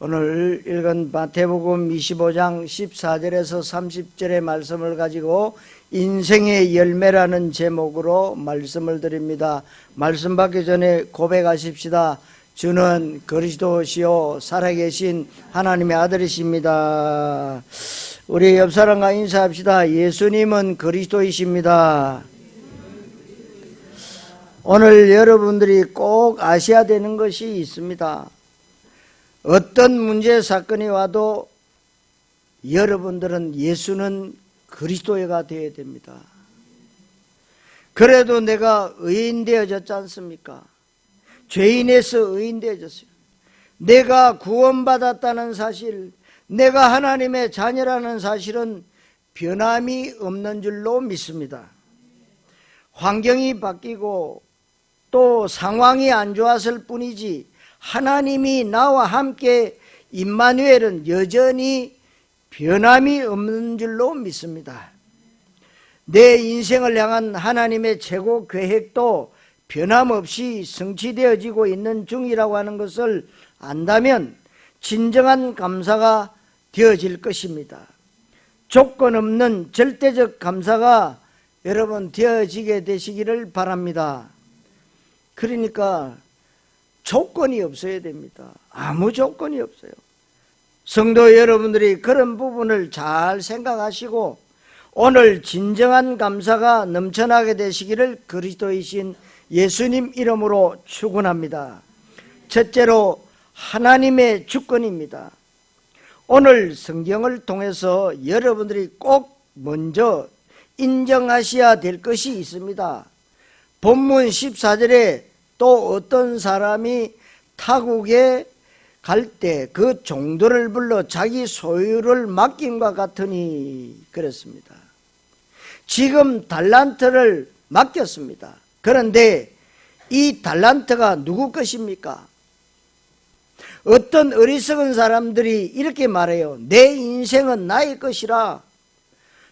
오늘 읽은 마태복음 25장 14절에서 30절의 말씀을 가지고 인생의 열매라는 제목으로 말씀을 드립니다. 말씀 받기 전에 고백하십시다. 주는 그리스도시요 살아계신 하나님의 아들이십니다. 우리 옆사람과 인사합시다. 예수님은 그리스도이십니다. 오늘 여러분들이 꼭 아셔야 되는 것이 있습니다. 어떤 문제 사건이 와도 여러분들은 예수는 그리스도가 되어야 됩니다. 그래도 내가 의인 되어졌지 않습니까? 죄인에서 의인 되어졌어요. 내가 구원받았다는 사실, 내가 하나님의 자녀라는 사실은 변함이 없는 줄로 믿습니다. 환경이 바뀌고 또 상황이 안 좋았을 뿐이지 하나님이 나와 함께 임마누엘은 여전히 변함이 없는 줄로 믿습니다. 내 인생을 향한 하나님의 최고 계획도 변함없이 성취되어지고 있는 중이라고 하는 것을 안다면 진정한 감사가 되어질 것입니다. 조건 없는 절대적 감사가 여러분 되어지게 되시기를 바랍니다. 그러니까 조건이 없어야 됩니다. 아무 조건이 없어요. 성도 여러분들이 그런 부분을 잘 생각하시고 오늘 진정한 감사가 넘쳐나게 되시기를 그리스도이신 예수님 이름으로 축원합니다. 첫째로 하나님의 주권입니다. 오늘 성경을 통해서 여러분들이 꼭 먼저 인정하셔야 될 것이 있습니다. 본문 14절에 또 어떤 사람이 타국에 갈 때 그 종들을 불러 자기 소유를 맡김과 같으니 그랬습니다. 지금 달란트를 맡겼습니다. 그런데 이 달란트가 누구 것입니까? 어떤 어리석은 사람들이 이렇게 말해요. 내 인생은 나의 것이라.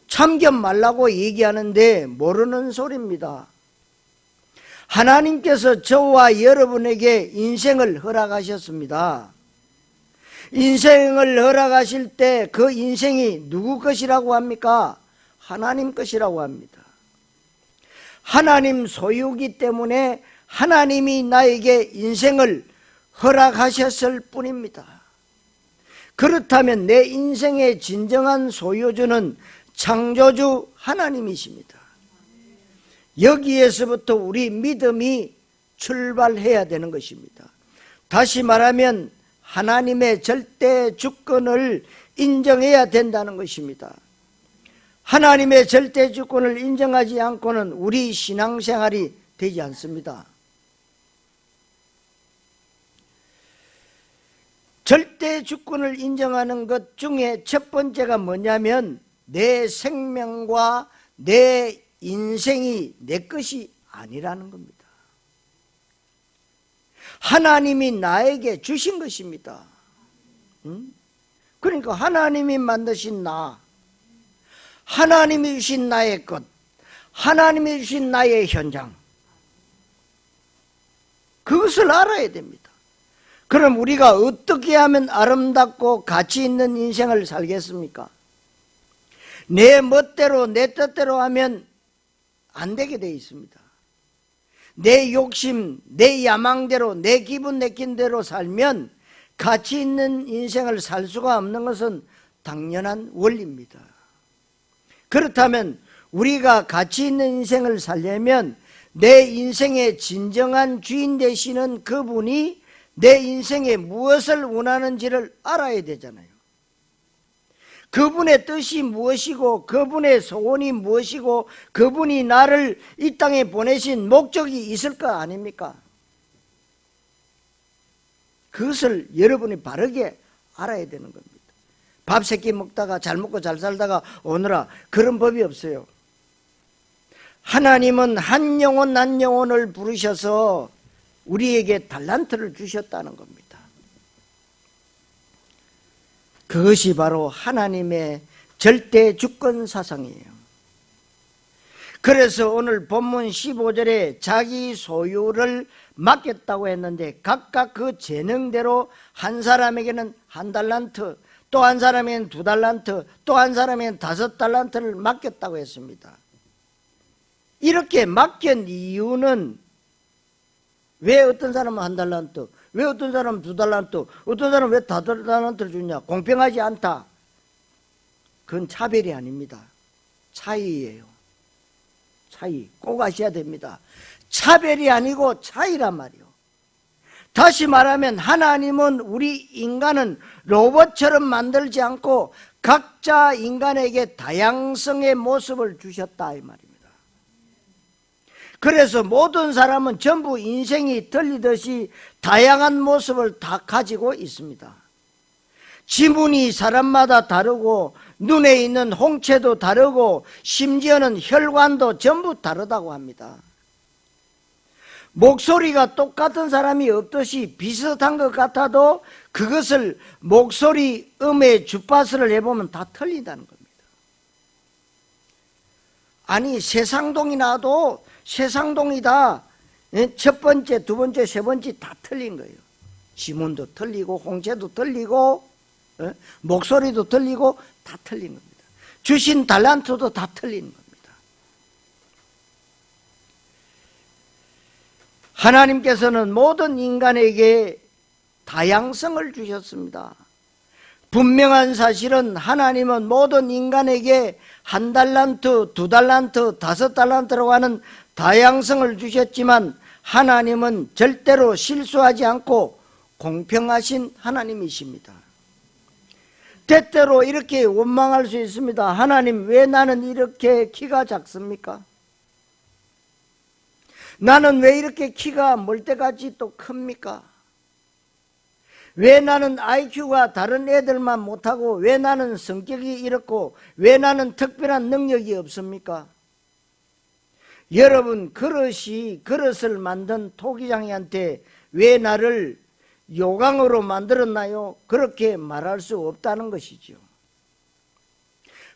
참견 말라고 얘기하는데 모르는 소리입니다. 하나님께서 저와 여러분에게 인생을 허락하셨습니다. 인생을 허락하실 때 그 인생이 누구 것이라고 합니까? 하나님 것이라고 합니다. 하나님 소유이기 때문에 하나님이 나에게 인생을 허락하셨을 뿐입니다. 그렇다면 내 인생의 진정한 소유주는 창조주 하나님이십니다. 여기에서부터 우리 믿음이 출발해야 되는 것입니다. 다시 말하면 하나님의 절대 주권을 인정해야 된다는 것입니다. 하나님의 절대 주권을 인정하지 않고는 우리 신앙생활이 되지 않습니다. 절대 주권을 인정하는 것 중에 첫 번째가 뭐냐면 내 생명과 내 인생이 내 것이 아니라는 겁니다. 하나님이 나에게 주신 것입니다. 그러니까 하나님이 만드신 나, 하나님이 주신 나의 것, 하나님이 주신 나의 현장, 그것을 알아야 됩니다. 그럼 우리가 어떻게 하면 아름답고 가치 있는 인생을 살겠습니까? 내 멋대로 내 뜻대로 하면 안 되게 되어 있습니다. 내 욕심, 내 야망대로, 내 기분 내킨 대로 살면 가치 있는 인생을 살 수가 없는 것은 당연한 원리입니다. 그렇다면 우리가 가치 있는 인생을 살려면 내 인생의 진정한 주인 되시는 그분이 내 인생에 무엇을 원하는지를 알아야 되잖아요. 그분의 뜻이 무엇이고 그분의 소원이 무엇이고 그분이 나를 이 땅에 보내신 목적이 있을 거 아닙니까? 그것을 여러분이 바르게 알아야 되는 겁니다. 밥 세 끼 먹다가 잘 먹고 잘 살다가 오느라 그런 법이 없어요. 하나님은 한 영혼을 부르셔서 우리에게 달란트를 주셨다는 겁니다. 그것이 바로 하나님의 절대 주권 사상이에요. 그래서 오늘 본문 15절에 자기 소유를 맡겼다고 했는데 각각 그 재능대로 한 사람에게는 1달란트, 또 한 사람에게는 2달란트, 또 한 사람에게는 5달란트를 맡겼다고 했습니다. 이렇게 맡긴 이유는 왜 어떤 사람은 1달란트, 왜 어떤 사람은 2달란트, 어떤 사람은 왜 5달란트를 주냐? 공평하지 않다. 그건 차별이 아닙니다. 차이예요. 차이. 꼭 아셔야 됩니다. 차별이 아니고 차이란 말이요. 다시 말하면 하나님은 우리 인간은 로봇처럼 만들지 않고 각자 인간에게 다양성의 모습을 주셨다 이 말입니다. 그래서 모든 사람은 전부 인생이 틀리듯이 다양한 모습을 다 가지고 있습니다. 지문이 사람마다 다르고 눈에 있는 홍채도 다르고 심지어는 혈관도 전부 다르다고 합니다. 목소리가 똑같은 사람이 없듯이 비슷한 것 같아도 그것을 목소리 음의 주파수를 해보면 다 틀린다는 겁니다. 아니 세상동이 나도 세상동이 다 첫 번째, 두 번째, 세 번째 다 틀린 거예요. 지문도 틀리고 홍채도 틀리고 목소리도 틀리고 다 틀린 겁니다. 주신 달란트도 다 틀린 겁니다. 하나님께서는 모든 인간에게 다양성을 주셨습니다. 분명한 사실은 하나님은 모든 인간에게 1달란트, 2달란트, 5달란트라고 하는 다양성을 주셨지만 하나님은 절대로 실수하지 않고 공평하신 하나님이십니다. 때때로 이렇게 원망할 수 있습니다. 하나님, 왜 나는 이렇게 키가 작습니까? 나는 왜 이렇게 키가 멀때같이 또 큽니까? 왜 나는 IQ가 다른 애들만 못하고 왜 나는 성격이 이렇고 왜 나는 특별한 능력이 없습니까? 여러분, 그릇을 만든 토기장이한테 왜 나를 요강으로 만들었나요? 그렇게 말할 수 없다는 것이죠.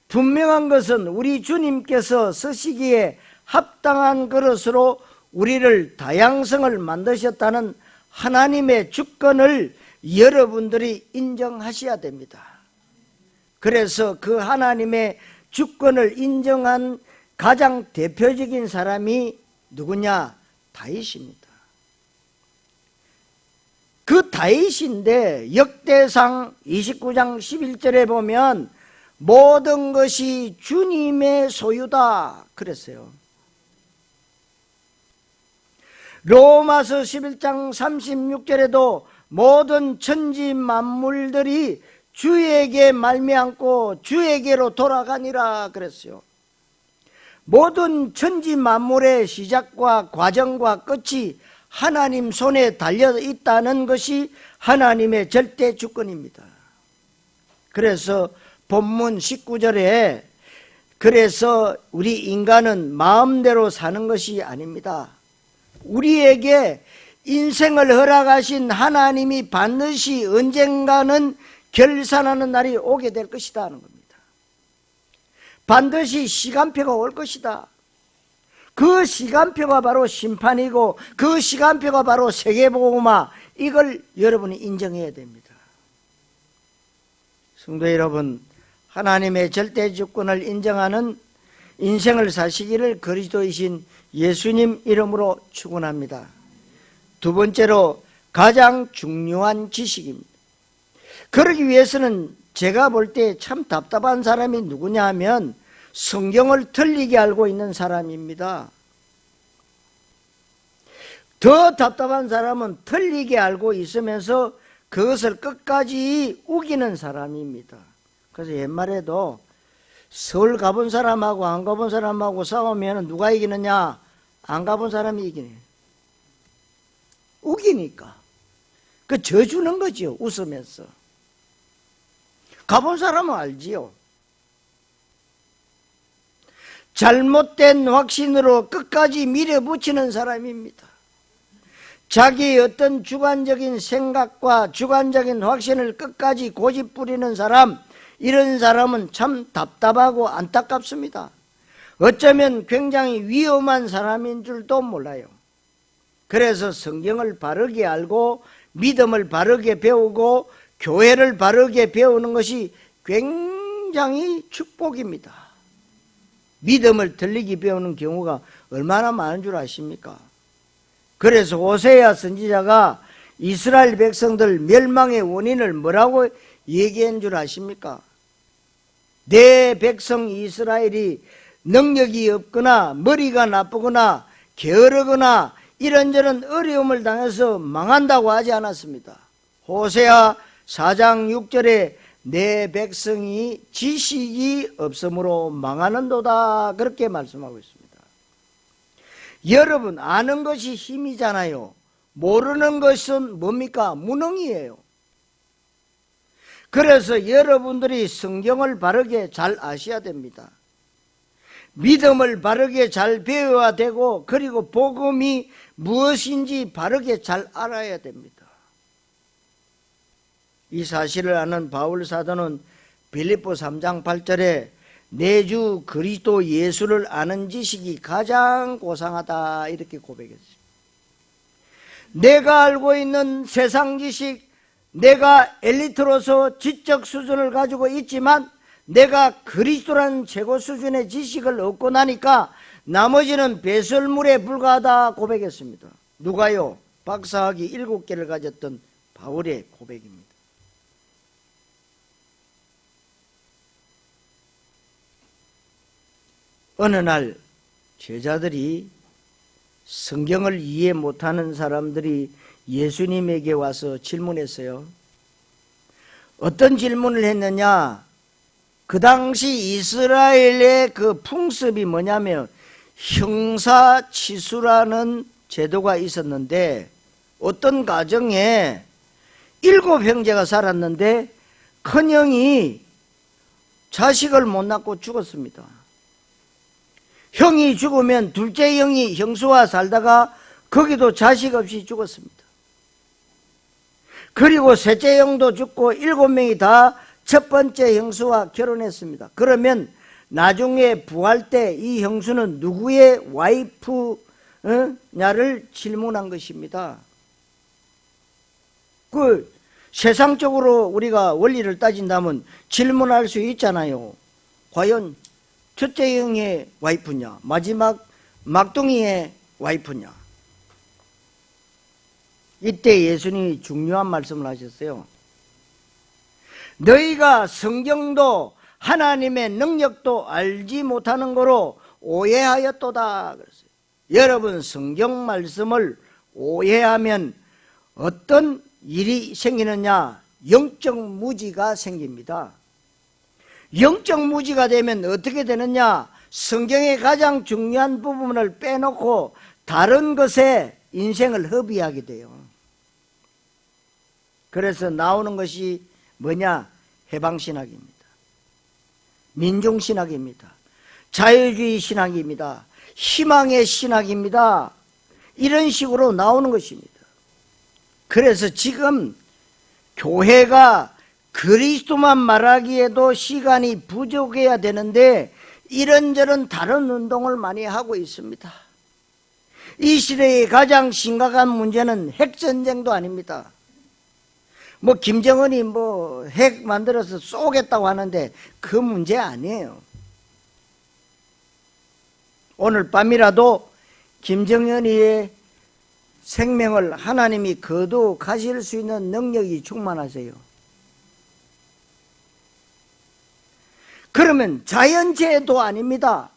분명한 것은 우리 주님께서 쓰시기에 합당한 그릇으로 우리를 다양성을 만드셨다는 하나님의 주권을 여러분들이 인정하셔야 됩니다. 그래서 그 하나님의 주권을 인정한 가장 대표적인 사람이 누구냐? 다윗입니다. 그 다윗인데 역대상 29장 11절에 보면 모든 것이 주님의 소유다 그랬어요. 로마서 11장 36절에도 모든 천지 만물들이 주에게 말미암고 주에게로 돌아가니라 그랬어요. 모든 천지 만물의 시작과 과정과 끝이 하나님 손에 달려 있다는 것이 하나님의 절대 주권입니다. 그래서 본문 19절에 그래서 우리 인간은 마음대로 사는 것이 아닙니다. 우리에게 인생을 허락하신 하나님이 반드시 언젠가는 결산하는 날이 오게 될 것이다 하는 겁니다. 반드시 시간표가 올 것이다. 그 시간표가 바로 심판이고 그 시간표가 바로 세계복음화, 이걸 여러분이 인정해야 됩니다. 성도 여러분, 하나님의 절대 주권을 인정하는 인생을 사시기를 그리스도이신 예수님 이름으로 축원합니다. 두 번째로 가장 중요한 지식입니다. 그러기 위해서는 제가 볼 때 참 답답한 사람이 누구냐 하면 성경을 틀리게 알고 있는 사람입니다. 더 답답한 사람은 틀리게 알고 있으면서 그것을 끝까지 우기는 사람입니다. 그래서 옛말에도 서울 가본 사람하고 안 가본 사람하고 싸우면 누가 이기느냐? 안 가본 사람이 이기네. 우기니까. 그 져주는 거지요, 웃으면서. 가본 사람은 알지요. 잘못된 확신으로 끝까지 밀어붙이는 사람입니다. 자기의 어떤 주관적인 생각과 주관적인 확신을 끝까지 고집 부리는 사람, 이런 사람은 참 답답하고 안타깝습니다. 어쩌면 굉장히 위험한 사람인 줄도 몰라요. 그래서 성경을 바르게 알고 믿음을 바르게 배우고 교회를 바르게 배우는 것이 굉장히 축복입니다. 믿음을 틀리게 배우는 경우가 얼마나 많은 줄 아십니까? 그래서 호세아 선지자가 이스라엘 백성들 멸망의 원인을 뭐라고 얘기한 줄 아십니까? 내 백성 이스라엘이 능력이 없거나 머리가 나쁘거나 게으르거나 이런저런 어려움을 당해서 망한다고 하지 않았습니다. 호세아 4장 6절에 내 백성이 지식이 없으므로 망하는도다, 그렇게 말씀하고 있습니다. 여러분, 아는 것이 힘이잖아요. 모르는 것은 뭡니까? 무능이에요. 그래서 여러분들이 성경을 바르게 잘 아셔야 됩니다. 믿음을 바르게 잘 배워야 되고, 그리고 복음이 무엇인지 바르게 잘 알아야 됩니다. 이 사실을 아는 바울 사도는 빌립보 3장 8절에 내 주 그리스도 예수를 아는 지식이 가장 고상하다, 이렇게 고백했습니다. 내가 알고 있는 세상 지식, 내가 엘리트로서 지적 수준을 가지고 있지만 내가 그리스도라는 최고 수준의 지식을 얻고 나니까 나머지는 배설물에 불과하다 고백했습니다. 누가요? 박사학위 7개를 가졌던 바울의 고백입니다. 어느 날 제자들이 성경을 이해 못하는 사람들이 예수님에게 와서 질문했어요. 어떤 질문을 했느냐? 그 당시 이스라엘의 그 풍습이 뭐냐면 형사치수라는 제도가 있었는데, 어떤 가정에 7형제가 살았는데 큰형이 자식을 못 낳고 죽었습니다. 형이 죽으면 둘째 형이 형수와 살다가 거기도 자식 없이 죽었습니다. 그리고 셋째 형도 죽고 7명이 다 첫 번째 형수와 결혼했습니다. 그러면 나중에 부활 때 이 형수는 누구의 와이프냐를 질문한 것입니다. 그 세상적으로 우리가 원리를 따진다면 질문할 수 있잖아요. 과연 첫째 형의 와이프냐, 마지막 막둥이의 와이프냐. 이때 예수님이 중요한 말씀을 하셨어요. 너희가 성경도 하나님의 능력도 알지 못하는 거로 오해하였도다 그랬어요. 여러분, 성경 말씀을 오해하면 어떤 일이 생기느냐? 영적 무지가 생깁니다. 영적 무지가 되면 어떻게 되느냐? 성경의 가장 중요한 부분을 빼놓고 다른 것에 인생을 허비하게 돼요. 그래서 나오는 것이 뭐냐? 해방신학입니다. 민중신학입니다. 자유주의 신학입니다. 희망의 신학입니다. 이런 식으로 나오는 것입니다. 그래서 지금 교회가 그리스도만 말하기에도 시간이 부족해야 되는데 이런저런 다른 운동을 많이 하고 있습니다. 이 시대의 가장 심각한 문제는 핵전쟁도 아닙니다. 뭐 김정은이 뭐 핵 만들어서 쏘겠다고 하는데 그 문제 아니에요. 오늘 밤이라도 김정은이의 생명을 하나님이 거두 가실 수 있는 능력이 충만하세요. 그러면 자연재해도 아닙니다.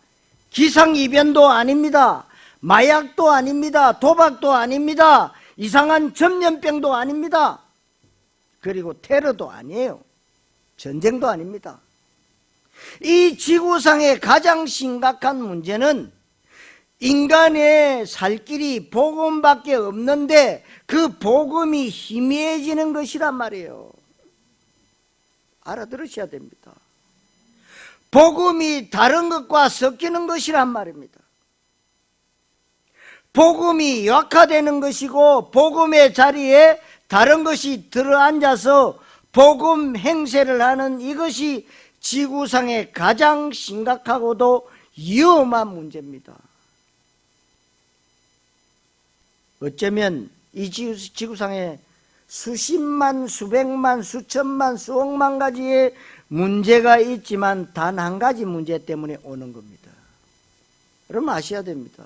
기상이변도 아닙니다. 마약도 아닙니다. 도박도 아닙니다. 이상한 전염병도 아닙니다. 그리고 테러도 아니에요. 전쟁도 아닙니다. 이 지구상의 가장 심각한 문제는 인간의 살 길이 복음밖에 없는데 그 복음이 희미해지는 것이란 말이에요. 알아들으셔야 됩니다. 복음이 다른 것과 섞이는 것이란 말입니다. 복음이 약화되는 것이고 복음의 자리에 다른 것이 들어앉아서 복음 행세를 하는 이것이 지구상의 가장 심각하고도 위험한 문제입니다. 어쩌면 이 지구상에 수십만, 수백만, 수천만, 수억만 가지의 문제가 있지만 단 한 가지 문제 때문에 오는 겁니다. 여러분 아셔야 됩니다.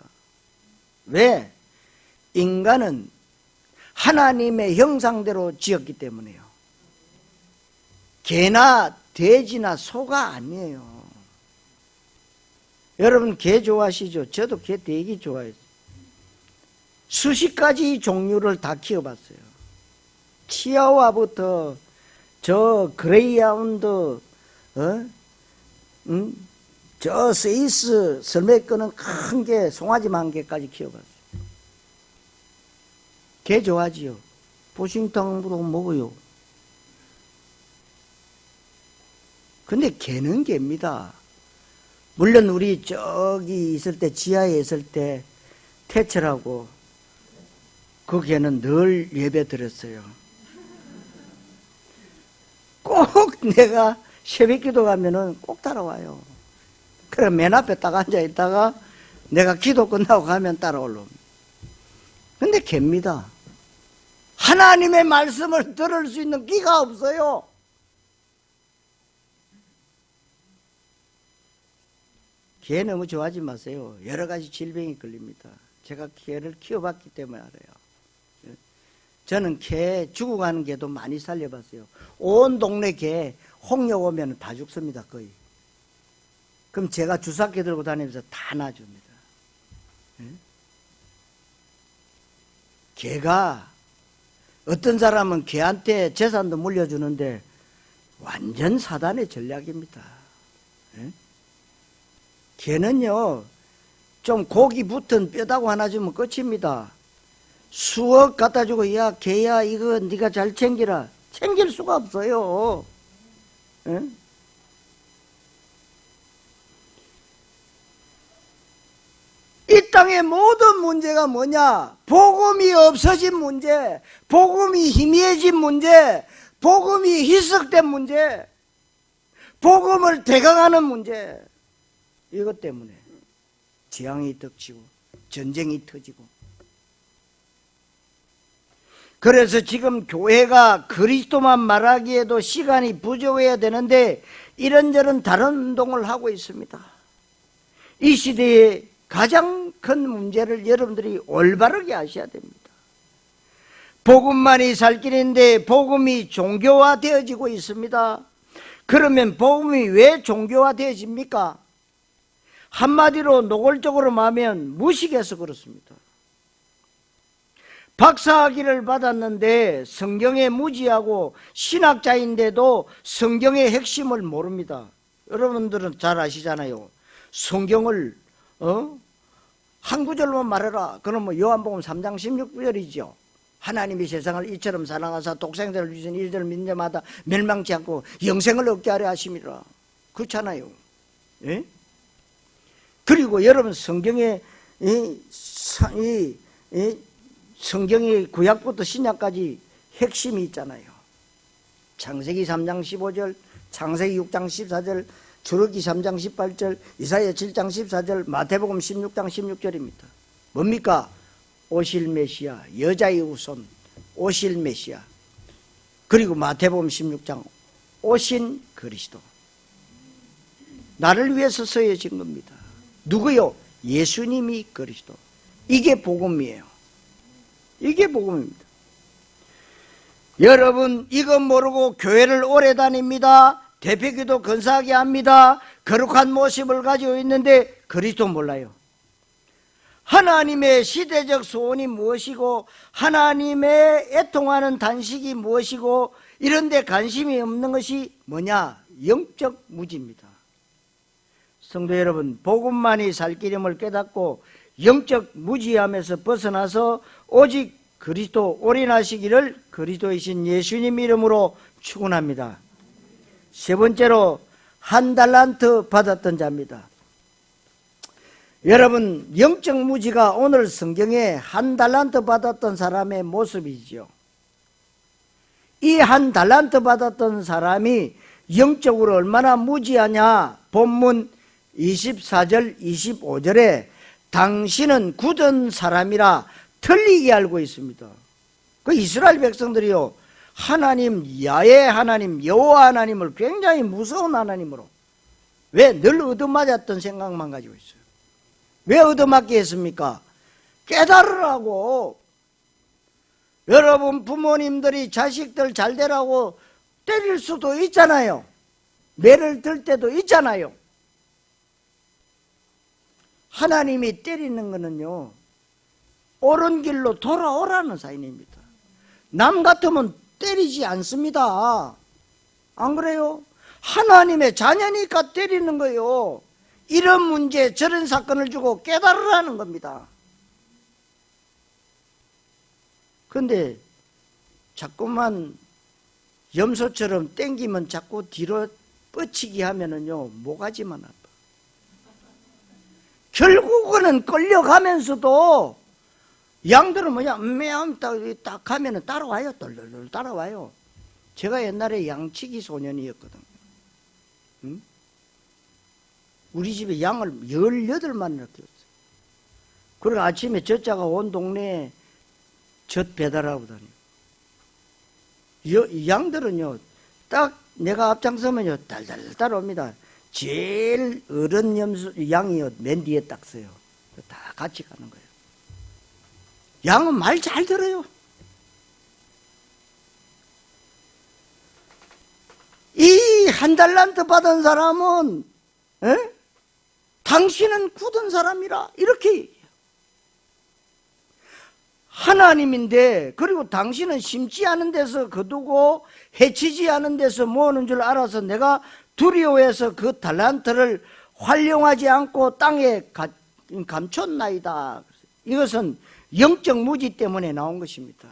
왜? 인간은 하나님의 형상대로 지었기 때문에요. 개나 돼지나 소가 아니에요. 여러분 개 좋아하시죠? 저도 개 되게 좋아해요. 수십 가지 종류를 다 키워봤어요. 치아와부터 저 그레이하운드, 저 스위스 설매 끄는 큰 개, 송아지만 개까지 키워봤어요. 개 좋아하지요. 보신탕으로 먹어요. 근데 개는 개입니다. 물론 우리 저기 있을 때, 지하에 있을 때 태철하고 그 개는 늘 예배 드렸어요. 꼭 내가 새벽 기도 가면은 꼭 따라와요. 그래 맨 앞에 딱 앉아 있다가 내가 기도 끝나고 가면 따라올랍니다. 근데 개입니다. 하나님의 말씀을 들을 수 있는 귀가 없어요. 개 너무 좋아하지 마세요. 여러 가지 질병이 걸립니다. 제가 개를 키워봤기 때문에 알아요. 저는 개 죽어가는 개도 많이 살려봤어요. 온 동네 개 홍역 오면 다 죽습니다. 거의. 그럼 제가 주사기 들고 다니면서 다 놔줍니다. 개가 어떤 사람은 개한테 재산도 물려주는데 완전 사단의 전략입니다. 개는요 좀 고기 붙은 뼈다구 하나 주면 끝입니다. 수억 갖다 주고 야 개야 이거 네가 잘 챙기라. 챙길 수가 없어요. 이 땅의 모든 문제가 뭐냐? 복음이 없어진 문제, 복음이 희미해진 문제, 복음이 희석된 문제, 복음을 대강하는 문제. 이것 때문에 재앙이 닥치고 전쟁이 터지고. 그래서 지금 교회가 그리스도만 말하기에도 시간이 부족해야 되는데 이런저런 다른 운동을 하고 있습니다. 이 시대에 가장 큰 문제를 여러분들이 올바르게 아셔야 됩니다. 복음만이 살 길인데 복음이 종교화되어지고 있습니다. 그러면 복음이 왜 종교화되어집니까? 한마디로 노골적으로 말하면 무식해서 그렇습니다. 박사학위를 받았는데 성경에 무지하고 신학자인데도 성경의 핵심을 모릅니다. 여러분들은 잘 아시잖아요. 성경을 한 구절만 말해라. 그러면 요한복음 3장 16절이죠. 하나님이 세상을 이처럼 사랑하사 독생자를 주신 이들을 믿는 자마다 멸망치 않고 영생을 얻게 하려 하심이라. 그렇잖아요. 예? 그리고 여러분 성경에 성경의 구약부터 신약까지 핵심이 있잖아요. 창세기 3장 15절, 창세기 6장 14절, 출애굽기 3장 18절, 이사야 7장 14절, 마태복음 16장 16절입니다. 뭡니까? 오실 메시아, 여자의 후손, 오실 메시아. 그리고 마태복음 16장, 오신 그리스도. 나를 위해서 쓰여진 겁니다. 누구요? 예수님이 그리스도. 이게 복음이에요. 이게 복음입니다. 여러분 이거 모르고 교회를 오래 다닙니다. 대표기도 건사하게 합니다. 거룩한 모습을 가지고 있는데 그리스도 몰라요. 하나님의 시대적 소원이 무엇이고 하나님의 애통하는 단식이 무엇이고 이런 데 관심이 없는 것이 뭐냐? 영적 무지입니다. 성도 여러분, 복음만이 살 길임을 깨닫고 영적 무지함에서 벗어나서 오직 그리스도 올인하시기를 그리스도이신 예수님 이름으로 축원합니다. 세 번째로 한 달란트 받았던 자입니다. 여러분 영적 무지가 오늘 성경에 한 달란트 받았던 사람의 모습이죠. 이 한 달란트 받았던 사람이 영적으로 얼마나 무지하냐? 본문 24절 25절에 당신은 굳은 사람이라 틀리게 알고 있습니다. 그 이스라엘 백성들이요, 하나님, 야훼 하나님, 여호와 하나님을 굉장히 무서운 하나님으로, 왜 늘 얻어맞았던 생각만 가지고 있어요. 왜 얻어맞게 했습니까? 깨달으라고. 여러분 부모님들이 자식들 잘 되라고 때릴 수도 있잖아요. 매를 들 때도 있잖아요. 하나님이 때리는 거는요, 옳은 길로 돌아오라는 사인입니다. 남 같으면 때리지 않습니다. 안 그래요? 하나님의 자녀니까 때리는 거예요. 이런 문제, 저런 사건을 주고 깨달으라는 겁니다. 그런데 자꾸만 염소처럼 땡기면 자꾸 뒤로 뻗치기 하면은요, 모가지만 아파. 결국은 끌려가면서도 양들은 뭐냐, 딱 하면은 따라와요. 똘똘똘 따라와요. 제가 옛날에 양치기 소년이었거든요. 응? 우리 집에 양을 18마리나 키웠어요. 그리고 아침에 젖자가 온 동네에 젖 배달하고 다니고. 양들은요, 딱 내가 앞장서면요, 달달 따라옵니다. 제일 어른 양이요, 맨 뒤에 딱 서요. 다 같이 가는 거예요. 양은 말 잘 들어요. 이 한 달란트 받은 사람은, 당신은 굳은 사람이라, 이렇게 얘기해요. 하나님인데, 그리고 당신은 심지 않은 데서 거두고 해치지 않은 데서 모으는 줄 알아서 내가 두려워해서 그 달란트를 활용하지 않고 땅에 감췄나이다. 이것은 영적 무지 때문에 나온 것입니다.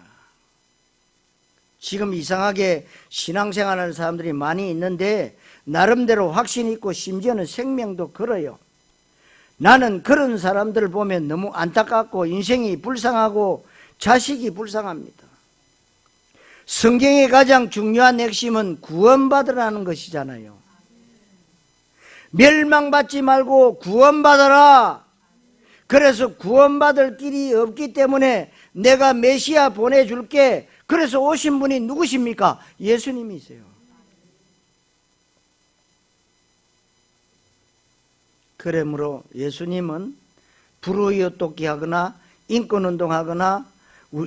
지금 이상하게 신앙생활하는 사람들이 많이 있는데 나름대로 확신 있고 심지어는 생명도 걸어요. 나는 그런 사람들을 보면 너무 안타깝고 인생이 불쌍하고 자식이 불쌍합니다. 성경의 가장 중요한 핵심은 구원받으라는 것이잖아요. 멸망받지 말고 구원받아라. 그래서 구원받을 길이 없기 때문에 내가 메시아 보내줄게. 그래서 오신 분이 누구십니까? 예수님이세요. 그러므로 예수님은 불의웃돕기 하거나 인권운동하거나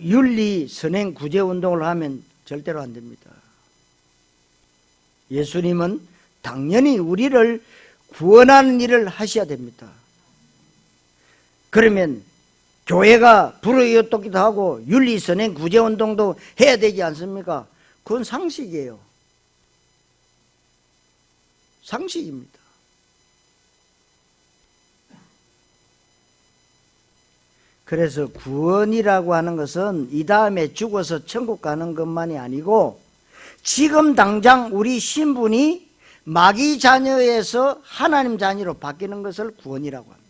윤리 선행 구제 운동을 하면 절대로 안 됩니다. 예수님은 당연히 우리를 구원하는 일을 하셔야 됩니다. 그러면 교회가 불의웃돕기도 하고 윤리 선행 구제 운동도 해야 되지 않습니까? 그건 상식이에요. 상식입니다. 그래서 구원이라고 하는 것은 이 다음에 죽어서 천국 가는 것만이 아니고 지금 당장 우리 신분이 마귀 자녀에서 하나님 자녀로 바뀌는 것을 구원이라고 합니다.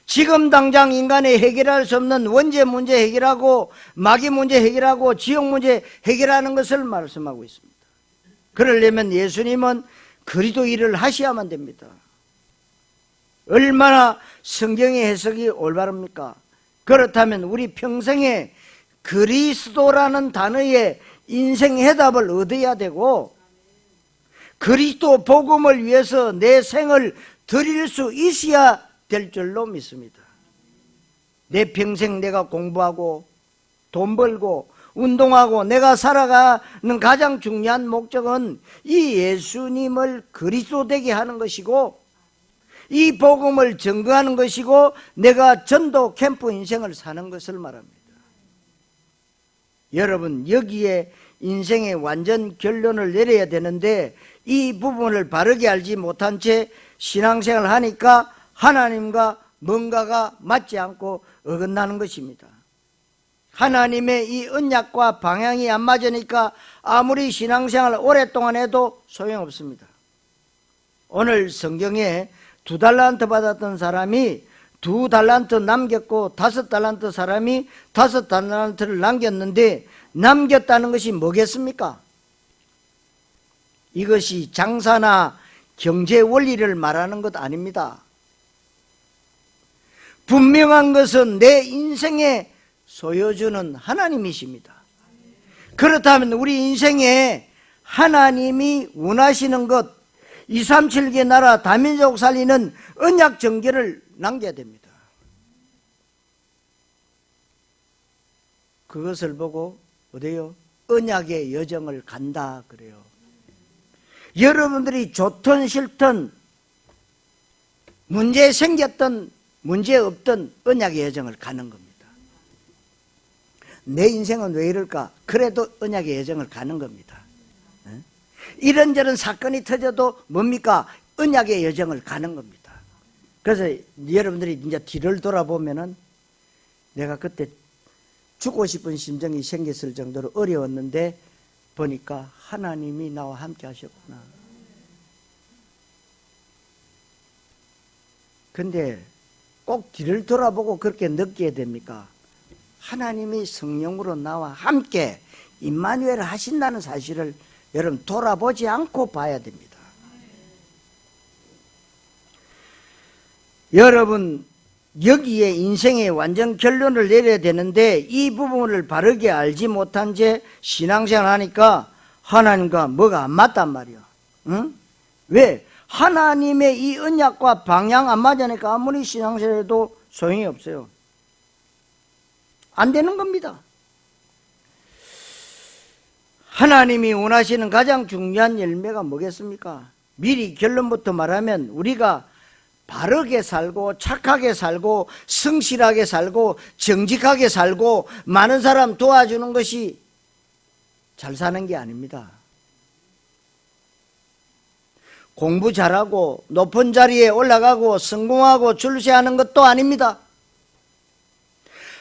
지금 당장 인간이 해결할 수 없는 원죄 문제 해결하고 마귀 문제 해결하고 지옥 문제 해결하는 것을 말씀하고 있습니다. 그러려면 예수님은 그리스도 일을 하셔야만 됩니다. 얼마나 성경의 해석이 올바릅니까? 그렇다면 우리 평생에 그리스도라는 단어의 인생 해답을 얻어야 되고 그리스도 복음을 위해서 내 생을 드릴 수 있어야 될 줄로 믿습니다. 내 평생 내가 공부하고 돈 벌고 운동하고 내가 살아가는 가장 중요한 목적은 이 예수님을 그리스도 되게 하는 것이고 이 복음을 증거하는 것이고 내가 전도 캠프 인생을 사는 것을 말합니다. 여러분 여기에 인생의 완전 결론을 내려야 되는데 이 부분을 바르게 알지 못한 채 신앙생활을 하니까 하나님과 뭔가가 맞지 않고 어긋나는 것입니다. 하나님의 이 언약과 방향이 안 맞으니까 아무리 신앙생활을 오랫동안 해도 소용없습니다. 오늘 성경에 2달란트 받았던 사람이 2달란트 남겼고 5달란트 사람이 5달란트를 남겼는데 남겼다는 것이 뭐겠습니까? 이것이 장사나 경제 원리를 말하는 것 아닙니다. 분명한 것은 내 인생의 소유주는 하나님이십니다. 그렇다면 우리 인생에 하나님이 원하시는 것, 237개 나라 다민족 살리는 언약 정계를 남겨야 됩니다. 그것을 보고 어때요? 언약의 여정을 간다 그래요. 여러분들이 좋든 싫든 문제 생겼든 문제 없든 언약의 여정을 가는 겁니다. 내 인생은 왜 이럴까? 그래도 언약의 여정을 가는 겁니다. 이런저런 사건이 터져도 뭡니까? 언약의 여정을 가는 겁니다. 그래서 여러분들이 이제 뒤를 돌아보면은 내가 그때 죽고 싶은 심정이 생겼을 정도로 어려웠는데 보니까 하나님이 나와 함께 하셨구나. 근데 꼭 뒤를 돌아보고 그렇게 느끼게 됩니까? 하나님이 성령으로 나와 함께 임마누엘 하신다는 사실을 여러분 돌아보지 않고 봐야 됩니다. 여러분 여기에 인생의 완전 결론을 내려야 되는데 이 부분을 바르게 알지 못한 채 신앙생활 하니까 하나님과 뭐가 안 맞단 말이야. 응? 왜? 하나님의 이 언약과 방향 안 맞으니까 아무리 신앙생활 해도 소용이 없어요. 안 되는 겁니다. 하나님이 원하시는 가장 중요한 열매가 뭐겠습니까? 미리 결론부터 말하면 우리가 바르게 살고 착하게 살고 성실하게 살고 정직하게 살고 많은 사람 도와주는 것이 잘 사는 게 아닙니다. 공부 잘하고 높은 자리에 올라가고 성공하고 출세하는 것도 아닙니다.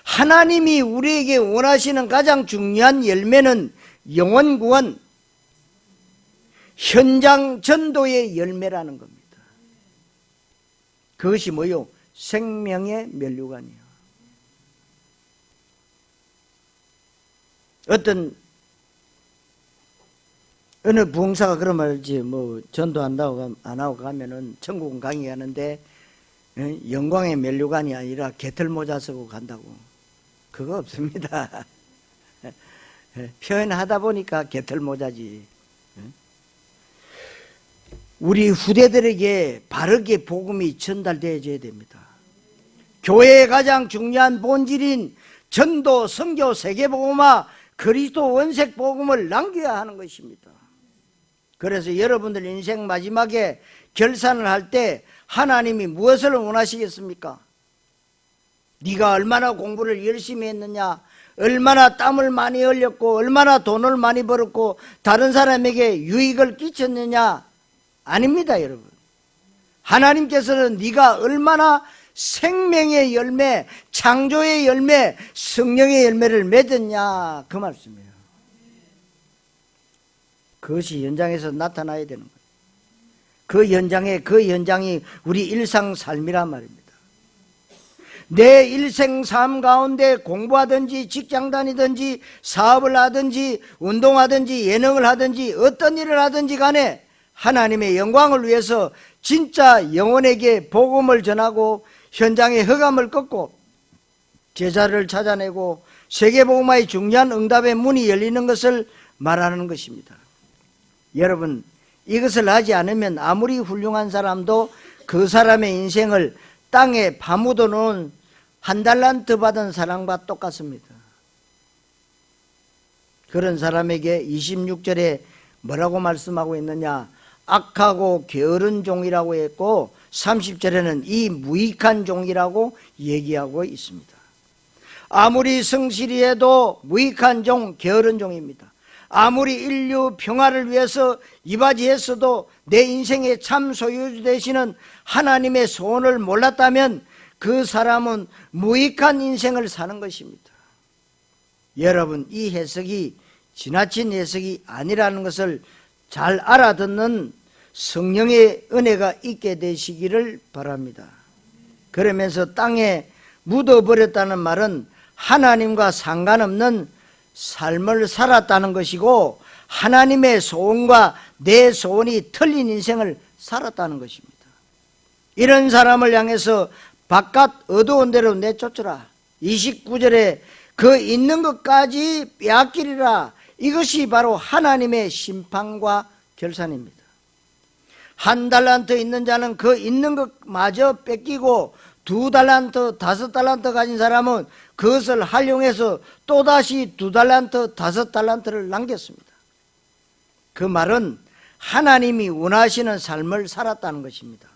하나님이 우리에게 원하시는 가장 중요한 열매는 영혼 구원, 현장 전도의 열매라는 겁니다. 그것이 뭐요? 생명의 면류관이요. 어느 부흥사가 그런 말이지, 뭐 전도한다고 안 하고 가면은 천국은 강의하는데 영광의 면류관이 아니라 개털모자 쓰고 간다고. 그거 없습니다. 표현하다 보니까 개털모자지. 우리 후대들에게 바르게 복음이 전달되어져야 됩니다. 교회의 가장 중요한 본질인 전도, 선교, 세계복음화, 그리스도 원색 복음을 남겨야 하는 것입니다. 그래서 여러분들 인생 마지막에 결산을 할 때 하나님이 무엇을 원하시겠습니까? 네가 얼마나 공부를 열심히 했느냐, 얼마나 땀을 많이 흘렸고 얼마나 돈을 많이 벌었고 다른 사람에게 유익을 끼쳤느냐? 아닙니다, 여러분. 하나님께서는 네가 얼마나 생명의 열매, 창조의 열매, 성령의 열매를 맺었냐, 그 말씀이에요. 그것이 현장에서 나타나야 되는 거예요. 그 현장이 우리 일상 삶이란 말입니다. 내 일생 삶 가운데 공부하든지 직장 다니든지 사업을 하든지 운동하든지 예능을 하든지 어떤 일을 하든지 간에 하나님의 영광을 위해서 진짜 영혼에게 복음을 전하고 현장의 흑암을 꺾고 제자를 찾아내고 세계복음화의 중요한 응답의 문이 열리는 것을 말하는 것입니다. 여러분, 이것을 하지 않으면 아무리 훌륭한 사람도 그 사람의 인생을 땅에 파묻어 놓은 한 달란트 받은 사람과 똑같습니다. 그런 사람에게 26절에 뭐라고 말씀하고 있느냐? 악하고 게으른 종이라고 했고 30절에는 이 무익한 종이라고 얘기하고 있습니다. 아무리 성실히 해도 무익한 종, 게으른 종입니다. 아무리 인류 평화를 위해서 이바지했어도 내 인생의 참 소유주 되시는 하나님의 소원을 몰랐다면 그 사람은 무익한 인생을 사는 것입니다. 여러분, 이 해석이 지나친 해석이 아니라는 것을 잘 알아듣는 성령의 은혜가 있게 되시기를 바랍니다. 그러면서 땅에 묻어버렸다는 말은 하나님과 상관없는 삶을 살았다는 것이고 하나님의 소원과 내 소원이 틀린 인생을 살았다는 것입니다. 이런 사람을 향해서 바깥 어두운 데로 내쫓으라. 29절에 그 있는 것까지 빼앗기리라. 이것이 바로 하나님의 심판과 결산입니다. 1달란트 있는 자는 그 있는 것마저 뺏기고 2달란트, 5달란트 가진 사람은 그것을 활용해서 또다시 2달란트, 5달란트를 남겼습니다. 그 말은 하나님이 원하시는 삶을 살았다는 것입니다.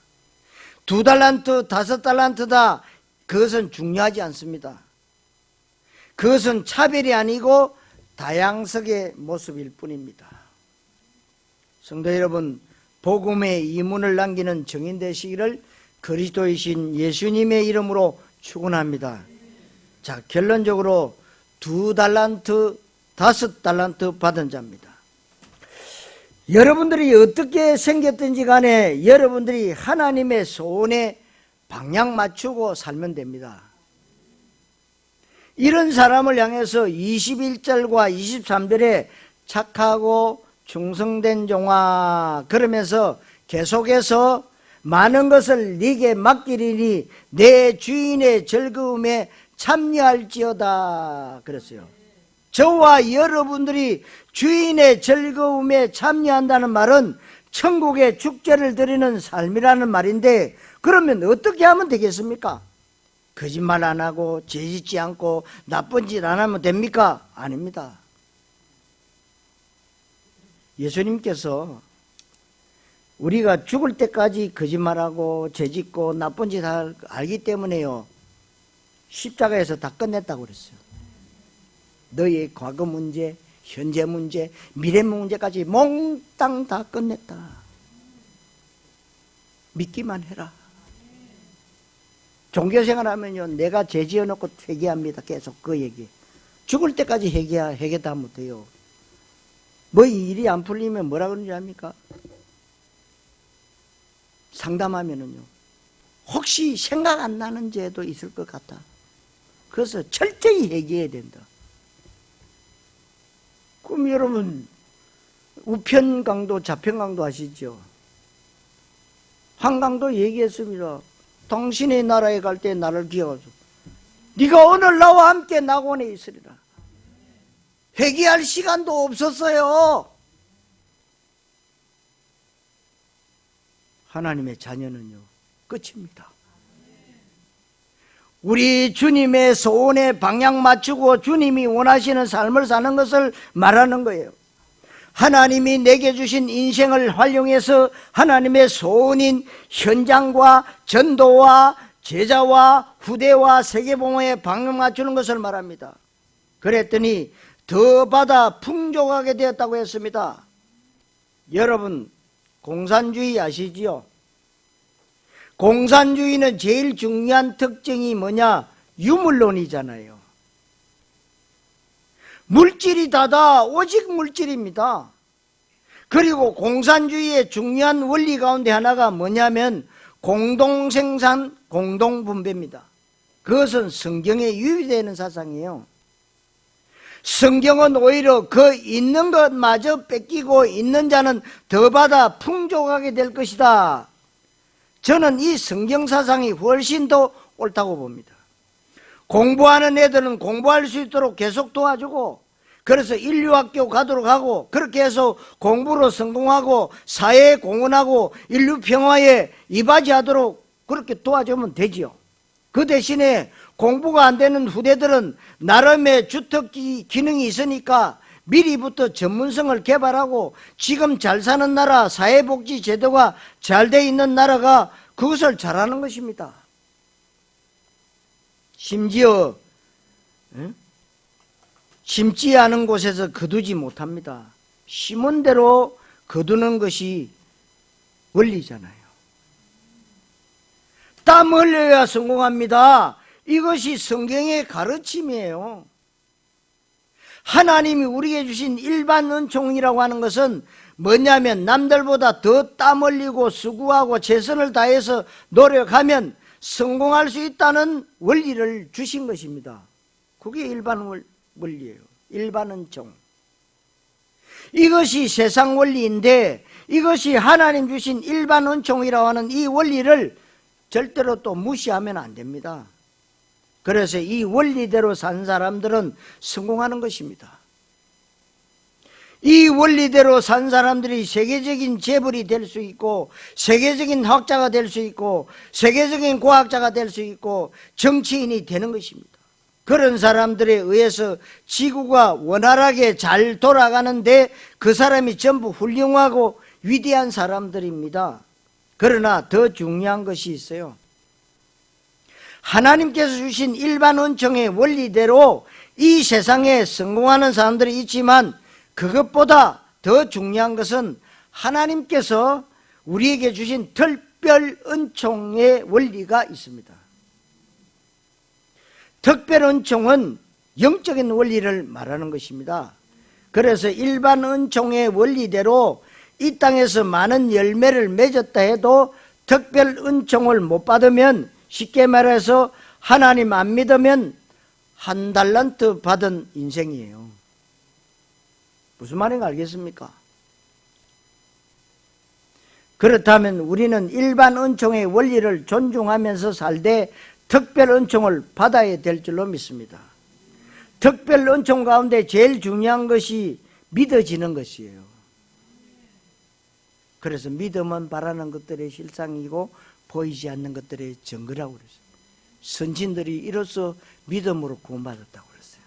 2달란트, 5달란트다, 그것은 중요하지 않습니다. 그것은 차별이 아니고 다양성의 모습일 뿐입니다. 성도 여러분, 복음의 이문을 남기는 증인 되시기를 그리스도이신 예수님의 이름으로 축원합니다. 자, 결론적으로 2달란트, 5달란트 받은 자입니다. 여러분들이 어떻게 생겼든지 간에 여러분들이 하나님의 소원에 방향 맞추고 살면 됩니다. 이런 사람을 향해서 21절과 23절에 착하고 충성된 종아 그러면서 계속해서 많은 것을 네게 맡기리니 내 주인의 즐거움에 참여할지어다 그랬어요. 저와 여러분들이 주인의 즐거움에 참여한다는 말은 천국의 축제를 드리는 삶이라는 말인데, 그러면 어떻게 하면 되겠습니까? 거짓말 안 하고 죄짓지 않고 나쁜 짓 안 하면 됩니까? 아닙니다. 예수님께서 우리가 죽을 때까지 거짓말하고 죄짓고 나쁜 짓 알기 때문에요, 십자가에서 다 끝냈다고 그랬어요. 너의 과거 문제, 현재 문제, 미래 문제까지 몽땅 다 끝냈다. 믿기만 해라. 종교생활 하면요, 내가 죄 지어놓고 회개합니다. 계속 그 얘기. 죽을 때까지 회개다 못해요. 뭐 일이 안 풀리면 뭐라 그러는지 압니까? 상담하면은요, 혹시 생각 안 나는 죄도 있을 것 같다. 그래서 철저히 회개해야 된다. 그럼 여러분, 우편강도 좌편강도 아시죠? 한강도 얘기했습니다. 당신의 나라에 갈 때 나를 기억하소. 네가 오늘 나와 함께 낙원에 있으리라. 회개할 시간도 없었어요. 하나님의 자녀는요, 끝입니다. 우리 주님의 소원에 방향 맞추고 주님이 원하시는 삶을 사는 것을 말하는 거예요. 하나님이 내게 주신 인생을 활용해서 하나님의 소원인 현장과 전도와 제자와 후대와 세계봉헌에 방향 맞추는 것을 말합니다. 그랬더니 더 받아 풍족하게 되었다고 했습니다. 여러분, 공산주의 아시지요? 공산주의는 제일 중요한 특징이 뭐냐? 유물론이잖아요. 물질이 다다 오직 물질입니다. 그리고 공산주의의 중요한 원리 가운데 하나가 뭐냐면 공동생산, 공동분배입니다. 그것은 성경에 유의되는 사상이에요. 성경은 오히려 그 있는 것마저 뺏기고 있는 자는 더 받아 풍족하게 될 것이다. 저는 이 성경 사상이 훨씬 더 옳다고 봅니다. 공부하는 애들은 공부할 수 있도록 계속 도와주고, 그래서 인류학교 가도록 하고, 그렇게 해서 공부로 성공하고 사회에 공헌하고 인류 평화에 이바지하도록 그렇게 도와주면 되지요. 그 대신에 공부가 안 되는 후대들은 나름의 주특 기능이 있으니까 미리부터 전문성을 개발하고 지금 잘 사는 나라, 사회복지 제도가 잘 돼 있는 나라가 그것을 잘하는 것입니다. 심지어 심지 않은 곳에서 거두지 못합니다. 심은 대로 거두는 것이 원리잖아요. 땀 흘려야 성공합니다. 이것이 성경의 가르침이에요. 하나님이 우리에게 주신 일반 은총이라고 하는 것은 뭐냐면 남들보다 더 땀 흘리고 수고하고 최선을 다해서 노력하면 성공할 수 있다는 원리를 주신 것입니다. 그게 일반 원리예요. 일반 은총. 이것이 세상 원리인데 이것이 하나님 주신 일반 은총이라고 하는 이 원리를 절대로 또 무시하면 안 됩니다. 그래서 이 원리대로 산 사람들은 성공하는 것입니다. 이 원리대로 산 사람들이 세계적인 재벌이 될 수 있고, 세계적인 학자가 될 수 있고, 세계적인 과학자가 될 수 있고, 정치인이 되는 것입니다. 그런 사람들에 의해서 지구가 원활하게 잘 돌아가는데 그 사람이 전부 훌륭하고 위대한 사람들입니다. 그러나 더 중요한 것이 있어요. 하나님께서 주신 일반 은총의 원리대로 이 세상에 성공하는 사람들이 있지만, 그것보다 더 중요한 것은 하나님께서 우리에게 주신 특별 은총의 원리가 있습니다. 특별 은총은 영적인 원리를 말하는 것입니다. 그래서 일반 은총의 원리대로 이 땅에서 많은 열매를 맺었다 해도 특별 은총을 못 받으면, 쉽게 말해서 하나님 안 믿으면 한 달란트 받은 인생이에요. 무슨 말인가 알겠습니까? 그렇다면 우리는 일반 은총의 원리를 존중하면서 살되 특별 은총을 받아야 될 줄로 믿습니다. 특별 은총 가운데 제일 중요한 것이 믿어지는 것이에요. 그래서 믿음은 바라는 것들의 실상이고 보이지 않는 것들의 증거라고 그랬어요. 선진들이 이로써 믿음으로 구원받았다고 그랬어요.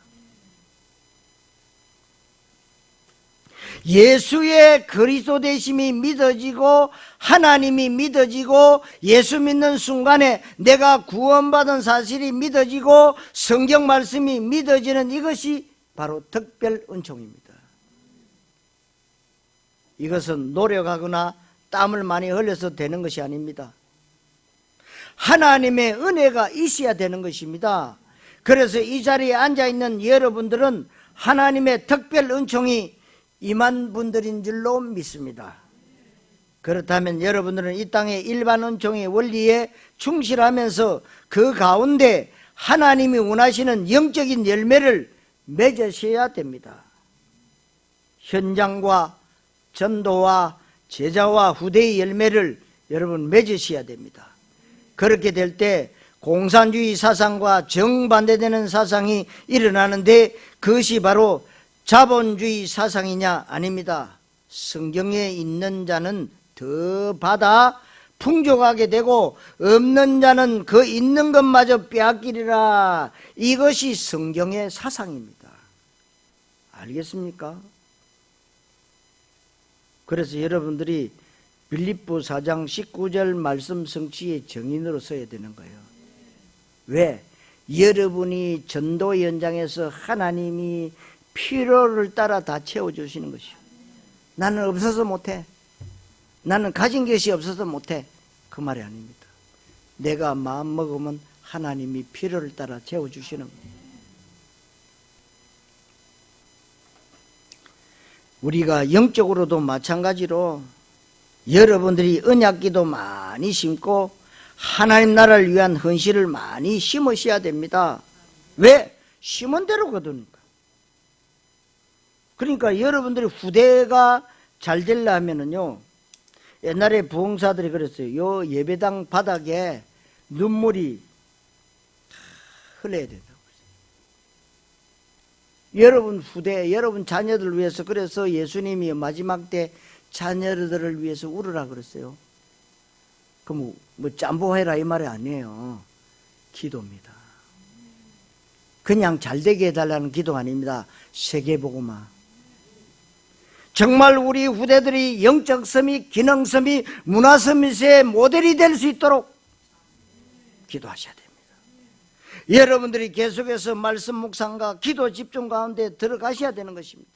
예수의 그리스도 되심이 믿어지고 하나님이 믿어지고 예수 믿는 순간에 내가 구원받은 사실이 믿어지고 성경 말씀이 믿어지는 이것이 바로 특별 은총입니다. 이것은 노력하거나 땀을 많이 흘려서 되는 것이 아닙니다. 하나님의 은혜가 있어야 되는 것입니다. 그래서 이 자리에 앉아있는 여러분들은 하나님의 특별 은총이 임한 분들인 줄로 믿습니다. 그렇다면 여러분들은 이 땅의 일반 은총의 원리에 충실하면서 그 가운데 하나님이 원하시는 영적인 열매를 맺으셔야 됩니다. 현장과 전도와 제자와 후대의 열매를 여러분 맺으셔야 됩니다. 그렇게 될 때 공산주의 사상과 정반대되는 사상이 일어나는데 그것이 바로 자본주의 사상이냐? 아닙니다. 성경에 있는 자는 더 받아 풍족하게 되고 없는 자는 그 있는 것마저 빼앗기리라. 이것이 성경의 사상입니다. 알겠습니까? 그래서 여러분들이 빌립보 4장 19절 말씀 성취의 정인으로 서야 되는 거예요. 왜? 여러분이 전도 현장에서 하나님이 필요를 따라 다 채워주시는 것이요. 나는 없어서 못해. 나는 가진 것이 없어서 못해. 그 말이 아닙니다. 내가 마음 먹으면 하나님이 필요를 따라 채워주시는 거예요. 우리가 영적으로도 마찬가지로 여러분들이 언약기도 많이 심고 하나님 나라를 위한 헌신을 많이 심으셔야 됩니다. 왜? 심은 대로 거두니까. 그러니까 여러분들이 후대가 잘 되려면은요, 옛날에 부흥사들이 그랬어요. 요 예배당 바닥에 눈물이 흘러야 된다고. 여러분 후대, 여러분 자녀들을 위해서, 그래서 예수님이 마지막 때 자녀들을 위해서 울으라 그랬어요. 그럼 뭐 짬보해라 이 말이 아니에요. 기도입니다. 그냥 잘되게 해달라는 기도 아닙니다. 세계복음화. 정말 우리 후대들이 영적 섬이, 기능 섬이, 문화 섬이의 모델이 될 수 있도록 기도하셔야 됩니다. 여러분들이 계속해서 말씀 묵상과 기도 집중 가운데 들어가셔야 되는 것입니다.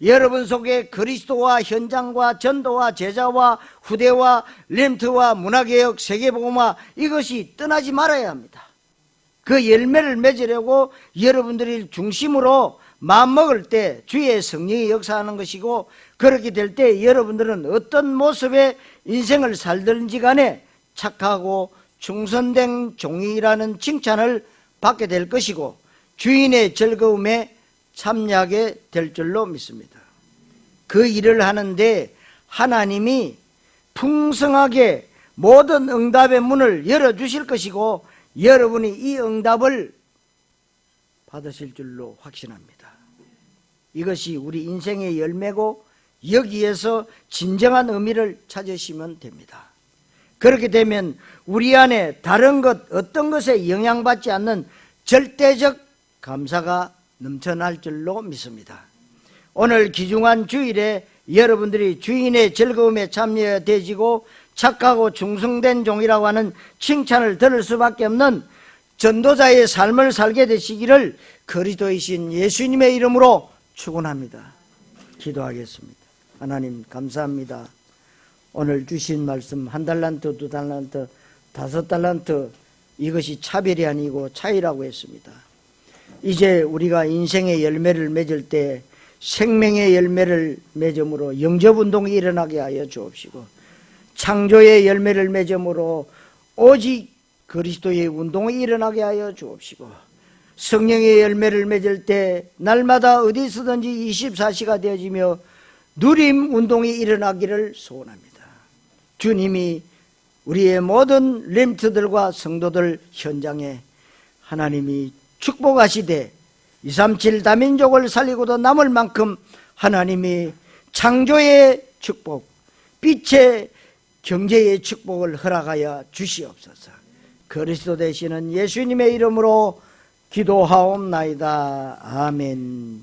여러분 속에 그리스도와 현장과 전도와 제자와 후대와 렘트와 문화개혁, 세계복음화, 이것이 떠나지 말아야 합니다. 그 열매를 맺으려고 여러분들이 중심으로 마음먹을 때 주의 성령이 역사하는 것이고, 그렇게 될 때 여러분들은 어떤 모습의 인생을 살든지 간에 착하고 충성된 종이라는 칭찬을 받게 될 것이고 주인의 즐거움에 참여하게 될 줄로 믿습니다. 그 일을 하는데 하나님이 풍성하게 모든 응답의 문을 열어주실 것이고 여러분이 이 응답을 받으실 줄로 확신합니다. 이것이 우리 인생의 열매고 여기에서 진정한 의미를 찾으시면 됩니다. 그렇게 되면 우리 안에 다른 것 어떤 것에 영향받지 않는 절대적 감사가 넘쳐날 줄로 믿습니다. 오늘 귀중한 주일에 여러분들이 주인의 즐거움에 참여되시고 착하고 충성된 종이라고 하는 칭찬을 들을 수밖에 없는 전도자의 삶을 살게 되시기를 그리스도이신 예수님의 이름으로 축원합니다. 기도하겠습니다. 하나님 감사합니다. 오늘 주신 말씀 1달란트, 2달란트, 5달란트 이것이 차별이 아니고 차이라고 했습니다. 이제 우리가 인생의 열매를 맺을 때 생명의 열매를 맺음으로 영접운동이 일어나게 하여 주옵시고 창조의 열매를 맺음으로 오직 그리스도의 운동이 일어나게 하여 주옵시고 성령의 열매를 맺을 때 날마다 어디서든지 24시가 되어지며 누림 운동이 일어나기를 소원합니다. 주님이 우리의 모든 렘트들과 성도들 현장에 하나님이 축복하시되 237 다민족을 살리고도 남을 만큼 하나님이 창조의 축복, 빛의 경제의 축복을 허락하여 주시옵소서. 그리스도 되시는 예수님의 이름으로 기도하옵나이다. 아멘.